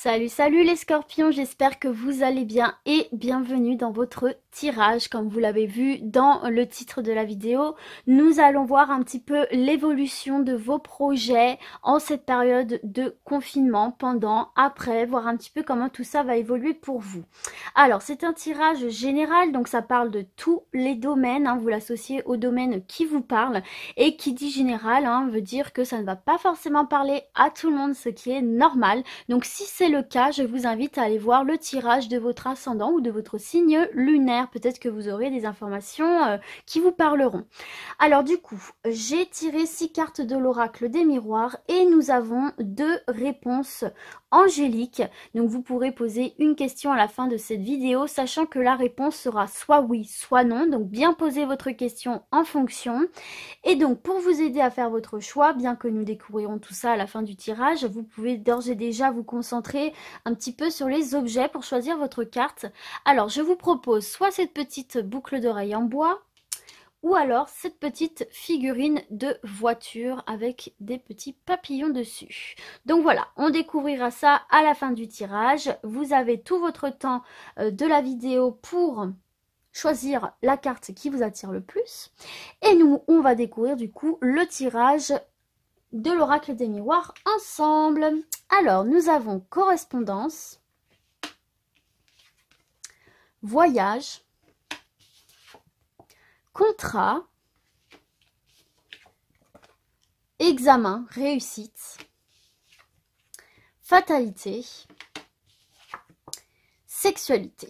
Salut, salut les scorpions, j'espère que vous allez bien et bienvenue dans votre tirage. Comme vous l'avez vu dans le titre de la vidéo, nous allons voir un petit peu l'évolution de vos projets en cette période de confinement, pendant, après, voir un petit peu comment tout ça va évoluer pour vous. Alors, c'est un tirage général, donc ça parle de tous les domaines, vous l'associez au domaine qui vous parle, et qui dit général veut dire que ça ne va pas forcément parler à tout le monde, ce qui est normal. Donc si c'est le cas, je vous invite à aller voir le tirage de votre ascendant ou de votre signe lunaire. Peut-être que vous aurez des informations qui vous parleront. Alors du coup, j'ai tiré 6 cartes de l'oracle des miroirs et nous avons 2 réponses angéliques. Donc vous pourrez poser une question à la fin de cette vidéo, sachant que la réponse sera soit oui, soit non. Donc bien poser votre question en fonction. Et donc pour vous aider à faire votre choix, bien que nous découvrirons tout ça à la fin du tirage, vous pouvez d'ores et déjà vous concentrer un petit peu sur les objets pour choisir votre carte. Alors je vous propose soit cette petite boucle d'oreille en bois, ou alors cette petite figurine de voiture avec des petits papillons dessus. Donc voilà, on découvrira ça à la fin du tirage. Vous avez tout votre temps de la vidéo pour choisir la carte qui vous attire le plus. Et nous, on va découvrir du coup le tirage de l'oracle des miroirs ensemble. Alors, nous avons correspondance, voyage, contrat, examen, réussite, fatalité, sexualité.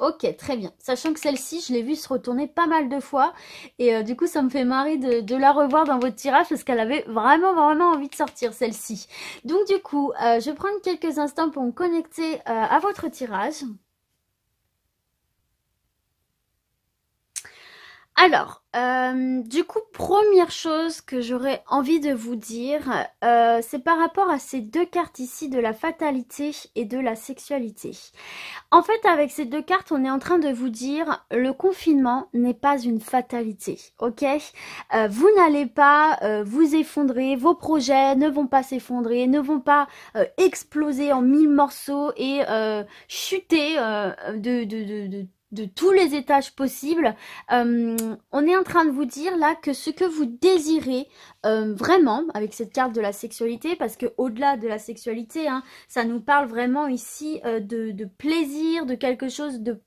Ok, très bien. Sachant que celle-ci, je l'ai vue se retourner pas mal de fois. Et du coup, ça me fait marrer de la revoir dans votre tirage parce qu'elle avait vraiment envie de sortir, celle-ci. Donc du coup, je vais prendre quelques instants pour me connecter à votre tirage. Alors, du coup, première chose que j'aurais envie de vous dire, c'est par rapport à ces 2 cartes ici de la fatalité et de la sexualité. En fait, avec ces 2 cartes, on est en train de vous dire le confinement n'est pas une fatalité, ok? Vous n'allez pas vous effondrer, vos projets ne vont pas s'effondrer, ne vont pas exploser en 1000 morceaux et chuter de tous les étages possibles. On est en train de vous dire là que ce que vous désirez vraiment avec cette carte de la sexualité, parce que au-delà de la sexualité, ça nous parle vraiment ici de plaisir, de quelque chose de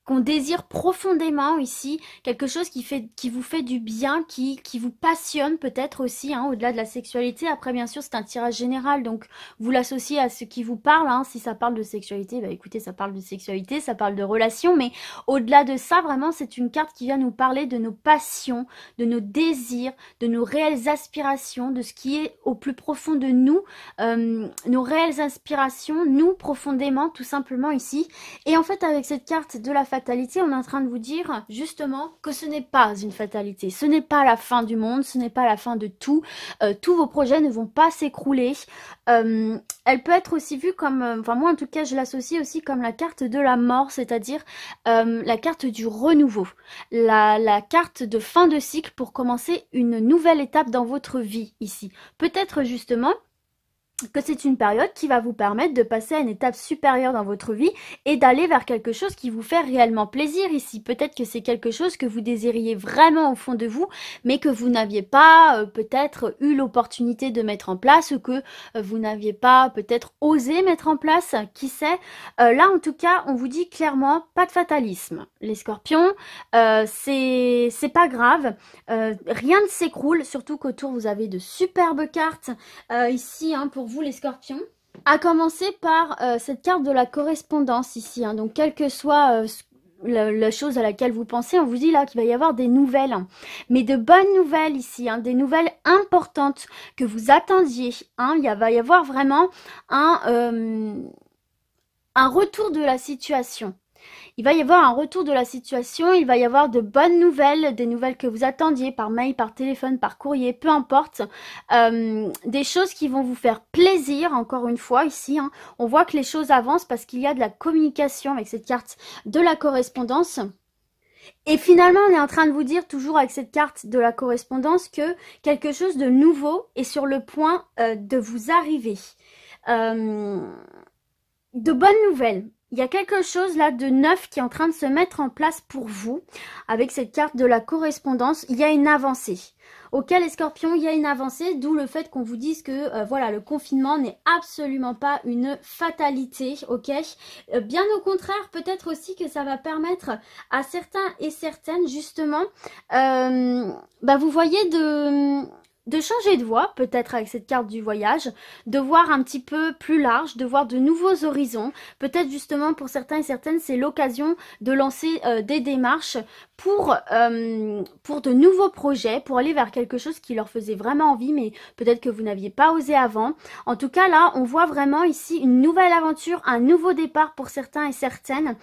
qu'on désire profondément ici, quelque chose qui vous fait du bien, qui vous passionne peut-être aussi, au-delà de la sexualité. Après, bien sûr, c'est un tirage général, donc vous l'associez à ce qui vous parle. Si ça parle de sexualité, bah écoutez, ça parle de sexualité, ça parle de relations, mais au-delà de ça, vraiment, c'est une carte qui vient nous parler de nos passions, de nos désirs, de nos réelles aspirations, de ce qui est au plus profond de nous, nos réelles aspirations, nous, profondément, tout simplement ici. Et en fait, avec cette carte de la fatalité, on est en train de vous dire justement que ce n'est pas une fatalité, ce n'est pas la fin du monde, ce n'est pas la fin de tout, tous vos projets ne vont pas s'écrouler. Elle peut être aussi vue comme, enfin moi en tout cas je l'associe aussi comme la carte de la mort, c'est-à-dire la carte du renouveau, la carte de fin de cycle pour commencer une nouvelle étape dans votre vie ici. Peut-être justement que c'est une période qui va vous permettre de passer à une étape supérieure dans votre vie et d'aller vers quelque chose qui vous fait réellement plaisir ici. Peut-être que c'est quelque chose que vous désiriez vraiment au fond de vous, mais que vous n'aviez pas peut-être eu l'opportunité de mettre en place, ou que vous n'aviez pas peut-être osé mettre en place, qui sait. Là en tout cas, on vous dit clairement pas de fatalisme. Les scorpions, c'est pas grave, rien ne s'écroule, surtout qu'autour vous avez de superbes cartes ici pour vous les scorpions. À commencer par cette carte de la correspondance ici, donc quelle que soit la chose à laquelle vous pensez, on vous dit là qu'il va y avoir des nouvelles, mais de bonnes nouvelles ici, des nouvelles importantes que vous attendiez. Il va y avoir vraiment un retour de la situation. Il va y avoir un retour de la situation, il va y avoir de bonnes nouvelles, des nouvelles que vous attendiez par mail, par téléphone, par courrier, peu importe. Des choses qui vont vous faire plaisir, encore une fois, ici. On voit que les choses avancent parce qu'il y a de la communication avec cette carte de la correspondance. Et finalement, on est en train de vous dire, toujours avec cette carte de la correspondance, que quelque chose de nouveau est sur le point de vous arriver. de bonnes nouvelles. Il y a quelque chose là de neuf qui est en train de se mettre en place pour vous. Avec cette carte de la correspondance, il y a une avancée. Ok les scorpions, il y a une avancée, d'où le fait qu'on vous dise que voilà, le confinement n'est absolument pas une fatalité, ok. Bien au contraire, peut-être aussi que ça va permettre à certains et certaines justement, vous voyez de changer de voie, peut-être avec cette carte du voyage, de voir un petit peu plus large, de voir de nouveaux horizons. Peut-être justement pour certains et certaines, c'est l'occasion de lancer des démarches pour de nouveaux projets, pour aller vers quelque chose qui leur faisait vraiment envie, mais peut-être que vous n'aviez pas osé avant. En tout cas, là, on voit vraiment ici une nouvelle aventure, un nouveau départ pour certains et certaines.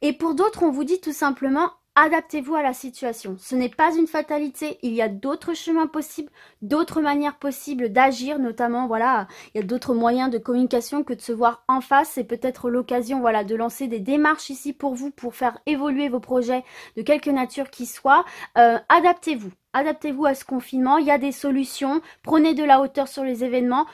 Et pour d'autres, on vous dit tout simplement, adaptez-vous à la situation. Ce n'est pas une fatalité, il y a d'autres chemins possibles, d'autres manières possibles d'agir, notamment, voilà, il y a d'autres moyens de communication que de se voir en face. C'est peut-être l'occasion, voilà, de lancer des démarches ici pour vous, pour faire évoluer vos projets de quelque nature qu'ils soient. Adaptez-vous. Adaptez-vous à ce confinement, il y a des solutions, prenez de la hauteur sur les événements,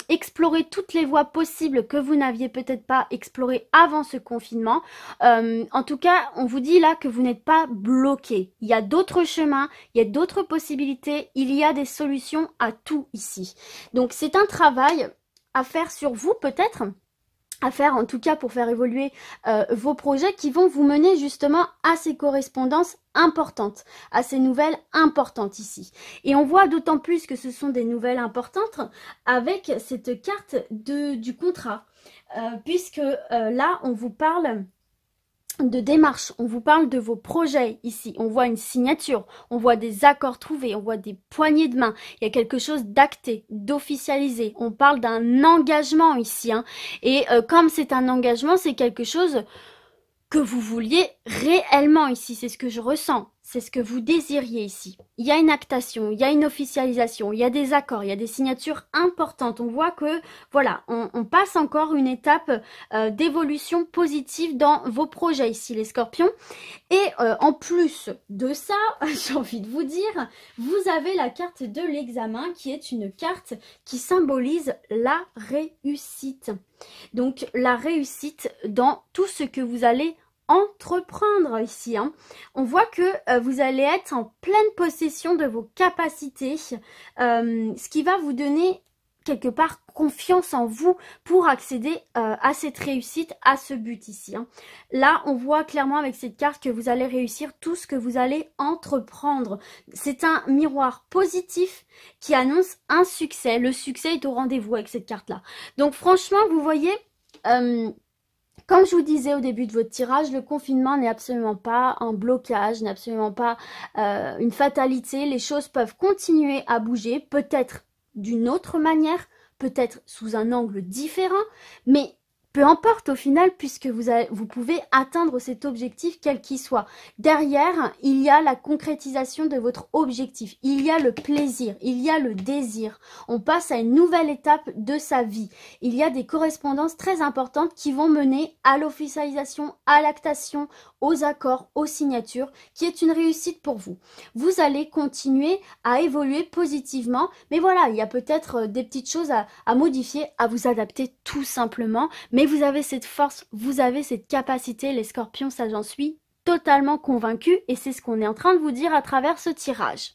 explorez toutes les voies possibles que vous n'aviez peut-être pas explorées avant ce confinement. En tout cas, on vous dit là que vous n'êtes pas bloqué. Il y a d'autres chemins, il y a d'autres possibilités, il y a des solutions à tout ici. Donc c'est un travail à faire sur vous peut-être, à faire en tout cas pour faire évoluer vos projets qui vont vous mener justement à ces correspondances importantes, à ces nouvelles importantes ici. Et on voit d'autant plus que ce sont des nouvelles importantes avec cette carte du contrat, puisque là on vous parle de démarche, on vous parle de vos projets ici, on voit une signature, on voit des accords trouvés, on voit des poignées de main, il y a quelque chose d'acté, d'officialisé, on parle d'un engagement ici, hein. Et comme c'est un engagement, c'est quelque chose que vous vouliez réellement ici, c'est ce que je ressens, c'est ce que vous désiriez ici. Il y a une actation, il y a une officialisation, il y a des accords, il y a des signatures importantes. On voit que, voilà, on passe encore une étape d'évolution positive dans vos projets ici, les scorpions. Et en plus de ça, j'ai envie de vous dire, vous avez la carte de l'examen qui est une carte qui symbolise la réussite. Donc la réussite dans tout ce que vous allez entreprendre ici, hein. On voit que vous allez être en pleine possession de vos capacités, ce qui va vous donner quelque part confiance en vous pour accéder à cette réussite, à ce but ici, hein. Là, on voit clairement avec cette carte que vous allez réussir tout ce que vous allez entreprendre. C'est un miroir positif qui annonce un succès. Le succès est au rendez-vous avec cette carte-là. Donc franchement, vous voyez... comme je vous disais au début de votre tirage, le confinement n'est absolument pas un blocage, n'est absolument pas une fatalité. Les choses peuvent continuer à bouger, peut-être d'une autre manière, peut-être sous un angle différent, mais peu importe au final, puisque vous pouvez atteindre cet objectif quel qu'il soit. Derrière, il y a la concrétisation de votre objectif, il y a le plaisir, il y a le désir. On passe à une nouvelle étape de sa vie. Il y a des correspondances très importantes qui vont mener à l'officialisation, à l'actation, aux accords, aux signatures, qui est une réussite pour vous. Vous allez continuer à évoluer positivement, mais voilà, il y a peut-être des petites choses à modifier, à vous adapter tout simplement, mais vous avez cette force, vous avez cette capacité, les scorpions, ça j'en suis totalement convaincue, et c'est ce qu'on est en train de vous dire à travers ce tirage.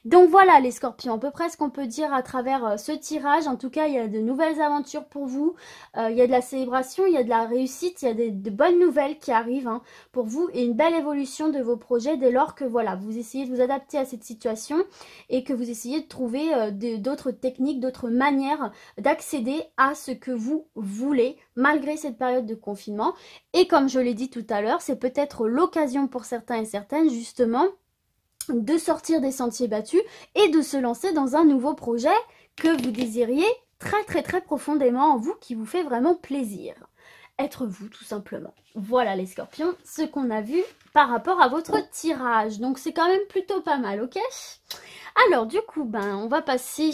Donc voilà les scorpions, à peu près ce qu'on peut dire à travers ce tirage. En tout cas, il y a de nouvelles aventures pour vous, il y a de la célébration, il y a de la réussite, il y a de bonnes nouvelles qui arrivent, hein, pour vous, et une belle évolution de vos projets dès lors que voilà, vous essayez de vous adapter à cette situation et que vous essayez de trouver d'autres techniques, d'autres manières d'accéder à ce que vous voulez malgré cette période de confinement. Et comme je l'ai dit tout à l'heure, c'est peut-être l'occasion pour certains et certaines justement de sortir des sentiers battus et de se lancer dans un nouveau projet que vous désiriez très profondément en vous, qui vous fait vraiment plaisir. Être vous tout simplement. Voilà les scorpions, ce qu'on a vu par rapport à votre tirage. Donc c'est quand même plutôt pas mal, ok? Alors du coup, on va passer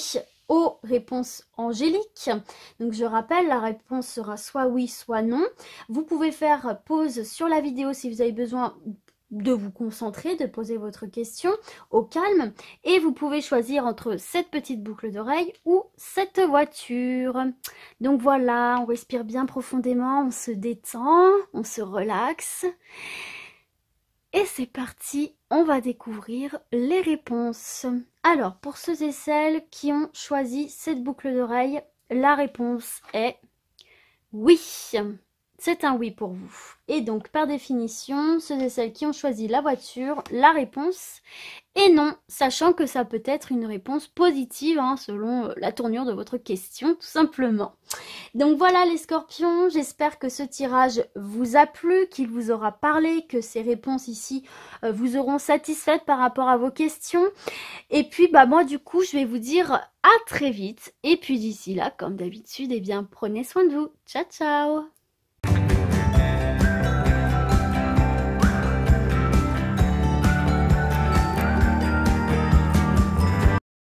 aux réponses angéliques. Donc je rappelle, la réponse sera soit oui, soit non. Vous pouvez faire pause sur la vidéo si vous avez besoin de vous concentrer, de poser votre question au calme. Et vous pouvez choisir entre cette petite boucle d'oreille ou cette voiture. Donc voilà, on respire bien profondément, on se détend, on se relaxe. Et c'est parti, on va découvrir les réponses. Alors, pour ceux et celles qui ont choisi cette boucle d'oreille, la réponse est oui. C'est un oui pour vous. Et donc, par définition, ceux et celles qui ont choisi la voiture, la réponse est non, sachant que ça peut être une réponse positive, hein, selon la tournure de votre question, tout simplement. Donc voilà les scorpions, j'espère que ce tirage vous a plu, qu'il vous aura parlé, que ces réponses ici vous auront satisfaites par rapport à vos questions. Et puis bah moi du coup je vais vous dire à très vite. Et puis d'ici là, comme d'habitude, eh bien prenez soin de vous. Ciao ciao.